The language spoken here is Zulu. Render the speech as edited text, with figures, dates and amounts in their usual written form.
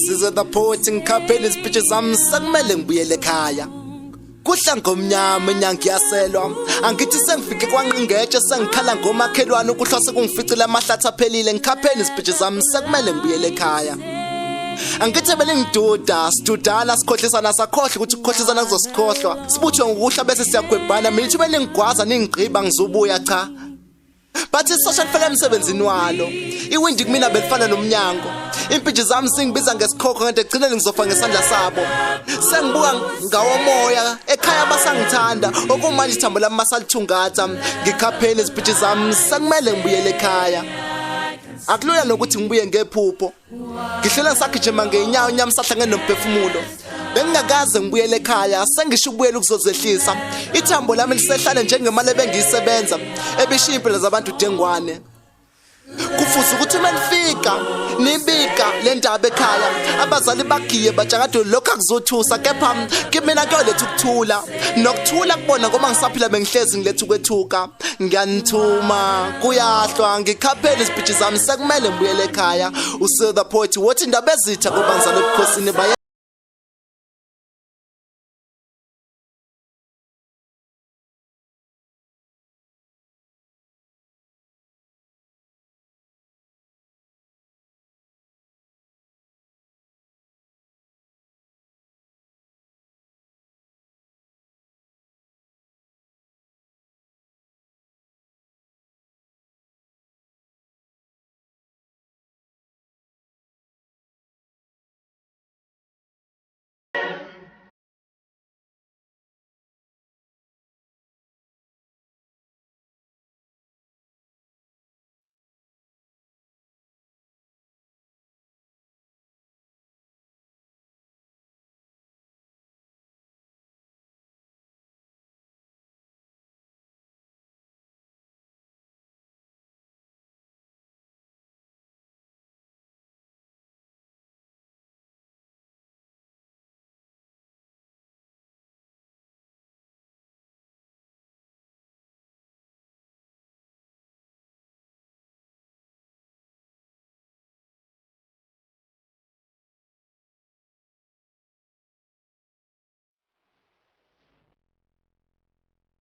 Size the poet ngikhaphela izipitshi zami sekumele ngibuyele ekhaya. Kuhla ngomnyama inyanga iyaselwa angithi sengifike kwanqingetshe sengikhala ngomakhelwane ukuhlose kungificile amahlathi aphelile ngikhaphela izipitshi zami sekumele ngibuyele ekhaya. Angithi belingiduda sidudana sikhohlisana sakhohle ukuthi ukukhohlisana kuzosikhohlwa sibuthwe ngokuhla bese siyagwebhana mina ithi belingigwaza ningigqiba ngizobuya cha. Bathi social fela emsebenzini walo iwindi kumina belifana nomnyango impiji zami singibiza ngesikhokho ngade egcinele ngizofa ngesandla sabo sengibuka ngawomoya ekhaya basangithanda okumanje ithambo lami masalithungatha ngikhaphela izipiji zami sekumele ngibuyele ekhaya. Akulula nokuthi ngibuye ngephupho ngihlela ngisagijima ngeenyawo inyama sahlangene nomphefumulo bengingakaze ngibuyele ekhaya sengisho ukubuyela ukuzozehlisa ithambo lami lisehlane njengemali ebengiyisebenza ebishiya impilo zabantu dengwane. Kufuze ukuthi manifika nibika le ndaba ekhaya abazali bagiye bajakade lokho akuzothusa kepha kimina kuyoletha ukuthula nokuthula kubona ngoba ngisaphila bengihlezi ngiletha ukwethuka ngiyanithuma kuyahlwa ngikhaphela izipitshi zami sekumele ngibuyele ekhaya. Usil the poet wathi indaba ezitha ngoba ngizalwe ebukhosini baya